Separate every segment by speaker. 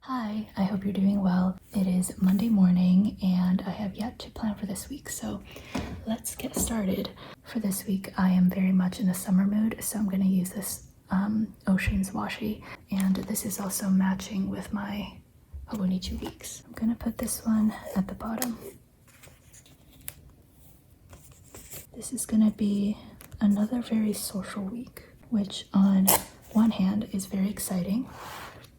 Speaker 1: Hi, I hope you're doing well. It is Monday morning and I have yet to plan for this week, so let's get started. For this week, I am very much in a summer mood, so I'm going to use this Ocean's washi, and this is also matching with my Hobonichi weeks. I'm going to put this one at the bottom. This is going to be another very social week, which on one hand is very exciting,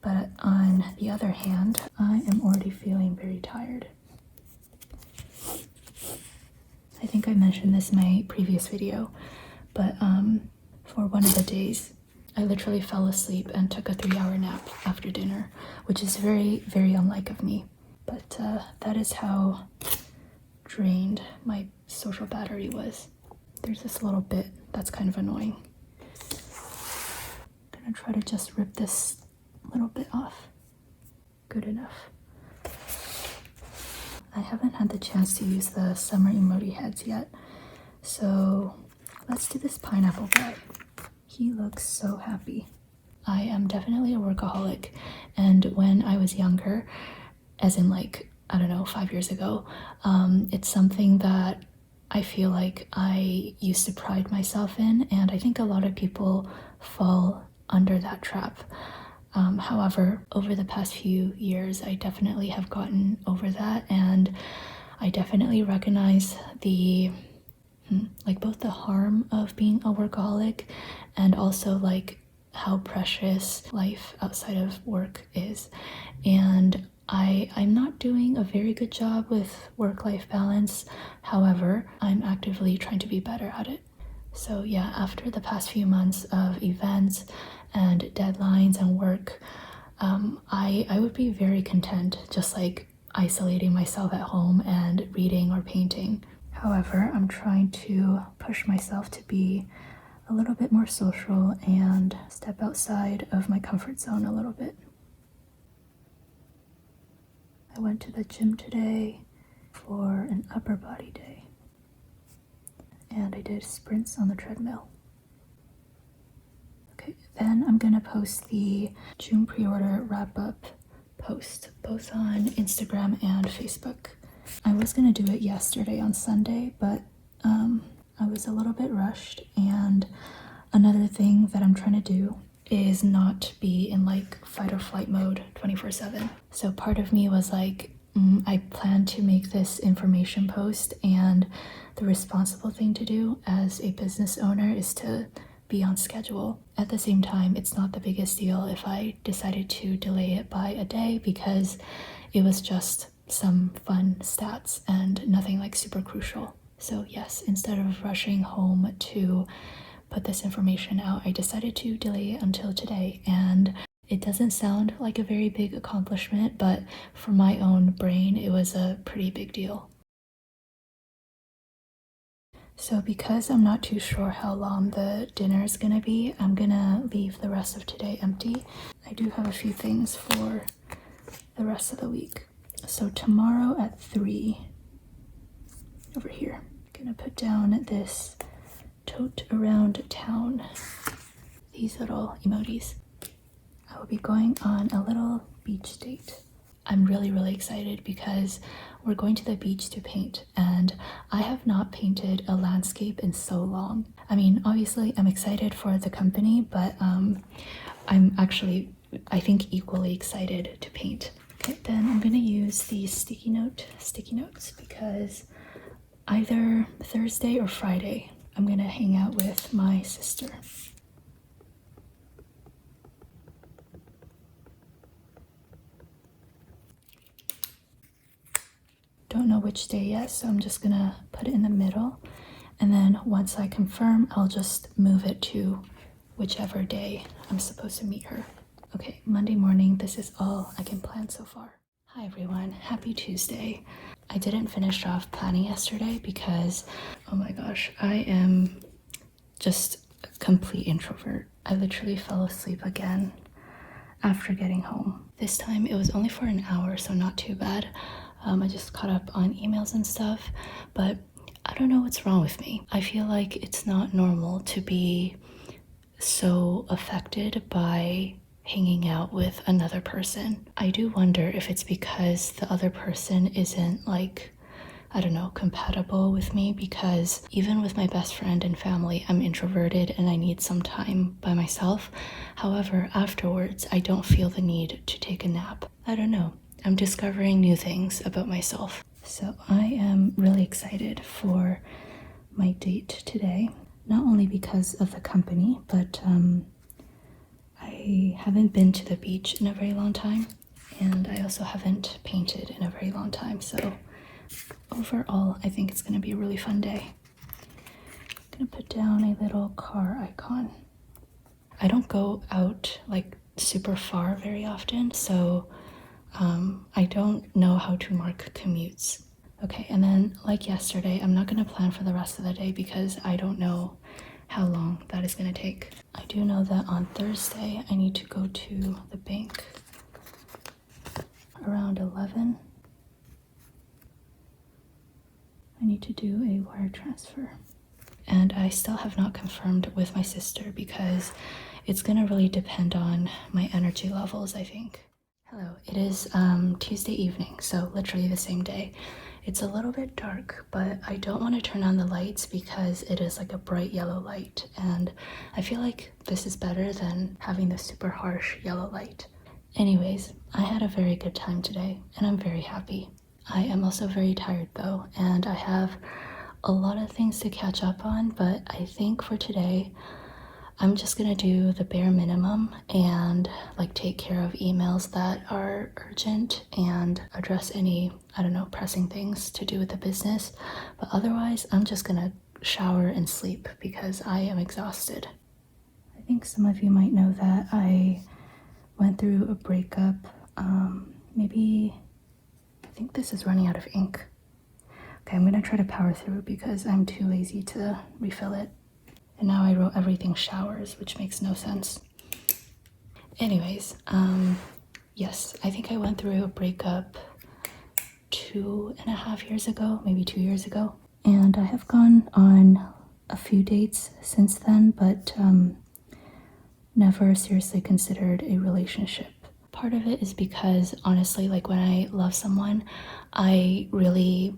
Speaker 1: but on the other hand, I am already feeling very tired. I think I mentioned this in my previous video, but for one of the days, I literally fell asleep and took a 3-hour nap after dinner, which is very, very unlike of me. But that is how drained my social battery was. There's this little bit that's kind of annoying. I'm gonna try to just rip this little bit off. Good enough. I haven't had the chance to use the summer emoji heads yet, so let's do this pineapple guy. He looks so happy. I am definitely a workaholic, and when I was younger, as in like, I don't know, 5 years ago, it's something that I feel like I used to pride myself in, and I think a lot of people fall under that trap. However, over the past few years, I definitely have gotten over that, and I definitely recognize the both the harm of being a workaholic and also like how precious life outside of work is. And I'm not doing a very good job with work-life balance. However, I'm actively trying to be better at it. So yeah, after the past few months of events and deadlines and work, I would be very content just like isolating myself at home and reading or painting. However, I'm trying to push myself to be a little bit more social and step outside of my comfort zone a little bit. I went to the gym today for an upper body day, and I did sprints on the treadmill. Okay, then I'm gonna post the June pre-order wrap-up post, both on Instagram and Facebook. I was gonna do it yesterday on Sunday, but I was a little bit rushed, and another thing that I'm trying to do is not be in like fight or flight mode 24/7. So part of me was like, I plan to make this information post, and the responsible thing to do as a business owner is to be on schedule. At the same time, it's not the biggest deal if I decided to delay it by a day, because it was just some fun stats and nothing like super crucial. So yes, instead of rushing home to put this information out, I decided to delay it until today. And it doesn't sound like a very big accomplishment, but for my own brain, it was a pretty big deal. So because I'm not too sure how long the dinner is gonna be, I'm gonna leave the rest of today empty. I do have a few things for the rest of the week. So tomorrow at 3, over here, I'm gonna put down this tote around town, these little emojis. I will be going on a little beach date. I'm really excited because we're going to the beach to paint, and I have not painted a landscape in so long. I mean, obviously I'm excited for the company, but I'm actually, I think, equally excited to paint. Okay, then I'm gonna use these sticky notes because either Thursday or Friday I'm gonna hang out with my sister. Don't know which day yet, so I'm just gonna put it in the middle, and then once I confirm, I'll just move it to whichever day I'm supposed to meet her. Okay, Monday morning, this is all I can plan so far. Hi everyone, happy Tuesday. I didn't finish off planning yesterday because, oh my gosh, I am just a complete introvert. I literally fell asleep again after getting home. This time it was only for an hour, so not too bad. I just caught up on emails and stuff, but I don't know what's wrong with me. I feel like it's not normal to be so affected by hanging out with another person. I do wonder if it's because the other person isn't like, I don't know, compatible with me, because even with my best friend and family, I'm introverted and I need some time by myself. However, afterwards, I don't feel the need to take a nap. I don't know. I'm discovering new things about myself. So I am really excited for my date today, not only because of the company, but I haven't been to the beach in a very long time, and I also haven't painted in a very long time, so overall, I think it's going to be a really fun day. I'm going to put down a little car icon. I don't go out like super far very often, so I don't know how to mark commutes. Okay, and then like yesterday, I'm not going to plan for the rest of the day because I don't know how long that is going to take. I do know that on Thursday, I need to go to the bank around 11. I need to do a wire transfer. And I still have not confirmed with my sister because it's gonna really depend on my energy levels, I think. Hello, it is Tuesday evening, so literally the same day. It's a little bit dark, but I don't want to turn on the lights because it is like a bright yellow light, and I feel like this is better than having the super harsh yellow light. Anyways, I had a very good time today, and I'm very happy. I am also very tired though, and I have a lot of things to catch up on, but I think for today, I'm just gonna do the bare minimum and like take care of emails that are urgent and address any, I don't know, pressing things to do with the business. But otherwise, I'm just gonna shower and sleep because I am exhausted. I think some of you might know that I went through a breakup. I think this is running out of ink. Okay, I'm gonna try to power through because I'm too lazy to refill it. And now I wrote everything showers, which makes no sense. Anyways, yes, I think I went through a breakup 2.5 years ago, maybe 2 years ago. And I have gone on a few dates since then, but never seriously considered a relationship. Part of it is because honestly, like when I love someone, I really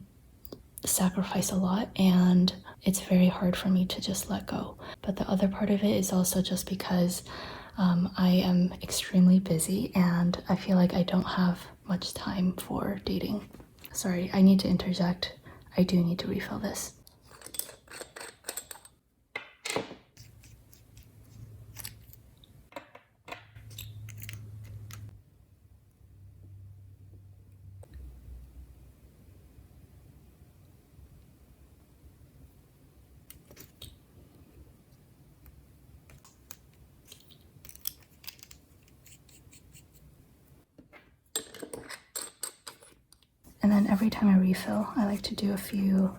Speaker 1: sacrifice a lot and it's very hard for me to just let go. But the other part of it is also just because I am extremely busy and I feel like I don't have much time for dating. Sorry, I need to interject. I do need to refill this. And then every time I refill, I like to do a few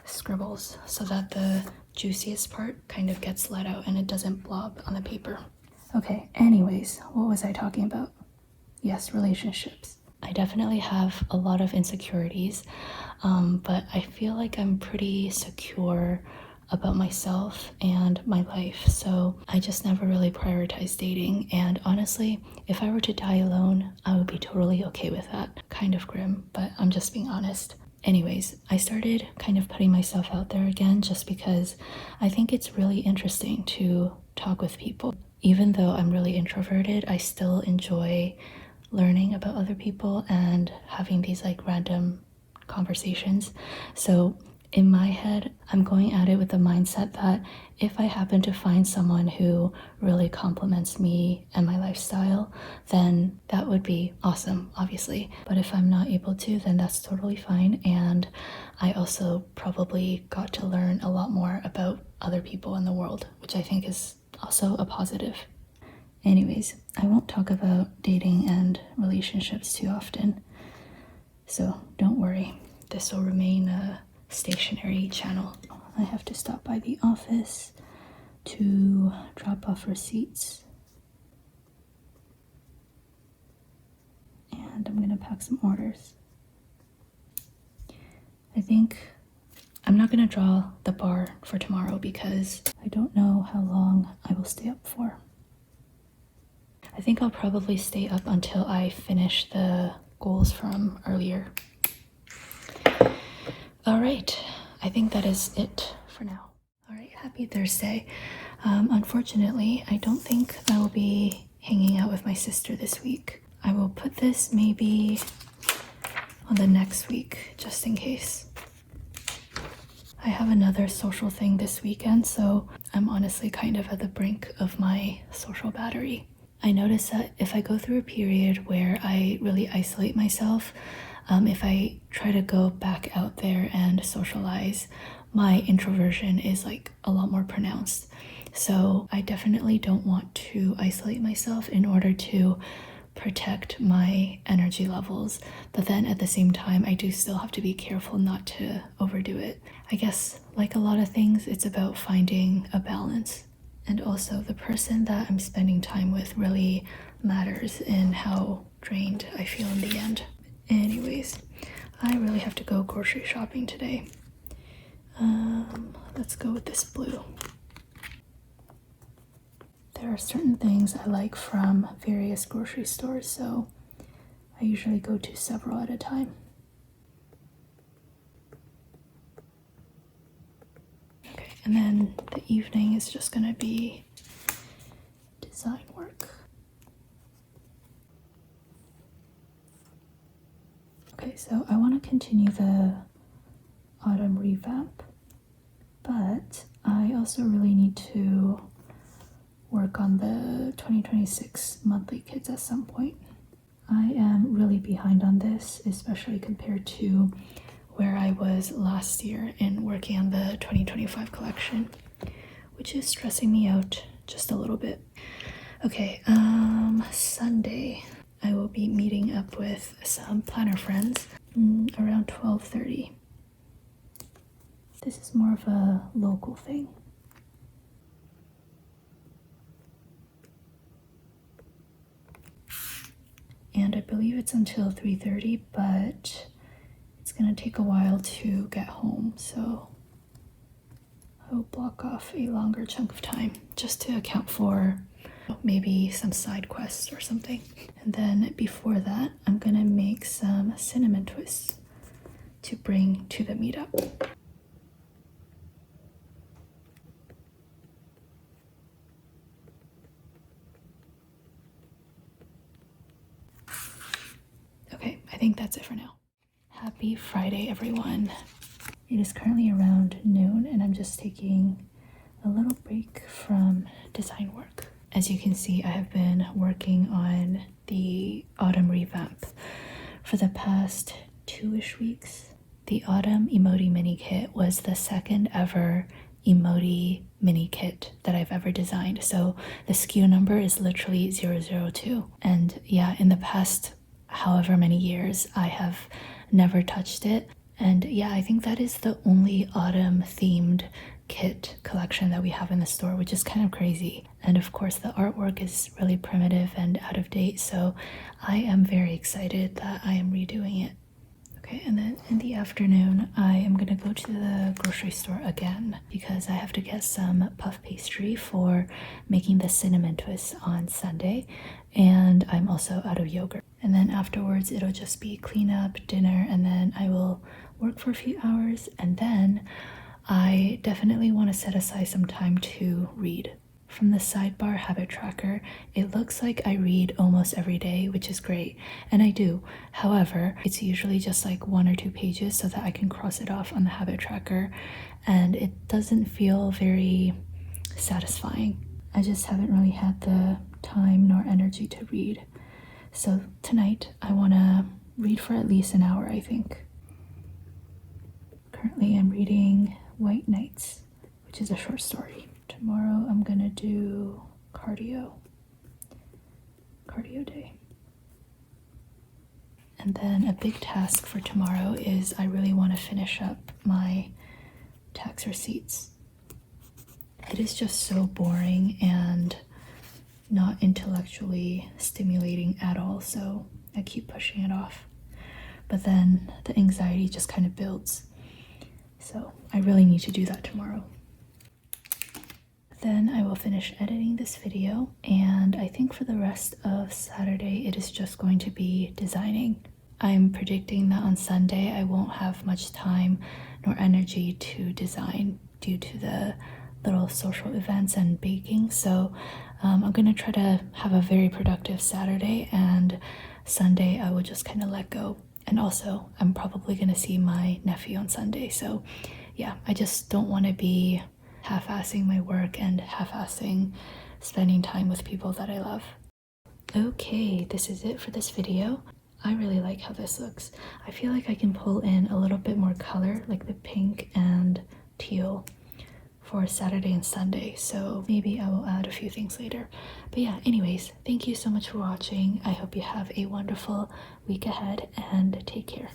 Speaker 1: scribbles so that the juiciest part kind of gets let out and it doesn't blob on the paper. Okay, anyways, what was I talking about? Yes, relationships. I definitely have a lot of insecurities, but I feel like I'm pretty secure about myself and my life, so I just never really prioritized dating. And honestly, if I were to die alone, I would be totally okay with that. Kind of grim, but I'm just being honest. Anyways, I started kind of putting myself out there again just because I think it's really interesting to talk with people. Even though I'm really introverted, I still enjoy learning about other people and having these like random conversations. So in my head, I'm going at it with the mindset that if I happen to find someone who really compliments me and my lifestyle, then that would be awesome, obviously. But if I'm not able to, then that's totally fine. And I also probably got to learn a lot more about other people in the world, which I think is also a positive. Anyways, I won't talk about dating and relationships too often, so don't worry. This will remain a stationary channel. I have to stop by the office to drop off receipts. And I'm gonna pack some orders. I think I'm not gonna draw the bar for tomorrow because I don't know how long I will stay up for. I think I'll probably stay up until I finish the goals from earlier. All right, I think that is it for now. All right, happy Thursday. Unfortunately, I don't think I will be hanging out with my sister this week. I will put this maybe on the next week, just in case. I have another social thing this weekend, so I'm honestly kind of at the brink of my social battery. I notice that if I go through a period where I really isolate myself, if I try to go back out there and socialize, my introversion is like a lot more pronounced. So I definitely don't want to isolate myself in order to protect my energy levels, but then at the same time I do still have to be careful not to overdo it. I guess like a lot of things, it's about finding a balance, and also the person that I'm spending time with really matters in how drained I feel in the end. Anyways, I really have to go grocery shopping today. Let's go with this blue. There are certain things I like from various grocery stores, so I usually go to several at a time. Okay, and then the evening is just gonna be design work. Okay, so I want to continue the autumn revamp, but I also really need to work on the 2026 monthly kits at some point. I am really behind on this, especially compared to where I was last year in working on the 2025 collection, which is stressing me out just a little bit. Okay, Sunday I will be meeting up with some planner friends around 12:30. This is more of a local thing. And I believe it's until 3:30, but it's gonna take a while to get home, so I'll block off a longer chunk of time just to account for maybe some side quests or something. And then before that, I'm gonna make some cinnamon twists to bring to the meetup. Okay, I think that's it for now. Happy Friday, everyone. It is currently around noon, and I'm just taking a little break from design work. As you can see, I have been working on the autumn revamp for the past 2-ish weeks. The autumn emoji mini kit was the second ever emoji mini kit that I've ever designed. So the SKU number is literally 002. And yeah, in the past however many years, I have never touched it. And yeah, I think that is the only autumn themed kit collection that we have in the store, which is kind of crazy. And of course the artwork is really primitive and out of date, so I am very excited that I am redoing it. Okay, and then in the afternoon I am gonna go to the grocery store again because I have to get some puff pastry for making the cinnamon twist on Sunday, and I'm also out of yogurt. And then afterwards it'll just be cleanup, dinner, and then I will work for a few hours, and then I definitely want to set aside some time to read. From the sidebar habit tracker, it looks like I read almost every day, which is great, and I do. However, it's usually just like 1 or 2 pages so that I can cross it off on the habit tracker, and it doesn't feel very satisfying. I just haven't really had the time nor energy to read. So tonight I want to read for at least an hour, I think. Currently I'm reading White Nights, which is a short story. Tomorrow I'm gonna do cardio day. And then a big task for tomorrow is I really want to finish up my tax receipts. It is just so boring and not intellectually stimulating at all, so I keep pushing it off. But then the anxiety just kind of builds. So I really need to do that tomorrow. then I will finish editing this video, and I think for the rest of Saturday it is just going to be designing. I'm predicting that on Sunday I won't have much time nor energy to design due to the little social events and baking, so I'm gonna try to have a very productive Saturday, and Sunday I will just kind of let go. And also I'm probably gonna see my nephew on Sunday, so yeah, I just don't want to be half-assing my work and half-assing spending time with people that I love. Okay, this is it for this video. I really like how this looks. I feel like I can pull in a little bit more color, like the pink and teal, for Saturday and Sunday, so maybe I will add a few things later. But yeah, anyways, thank you so much for watching. I hope you have a wonderful week ahead, and take care.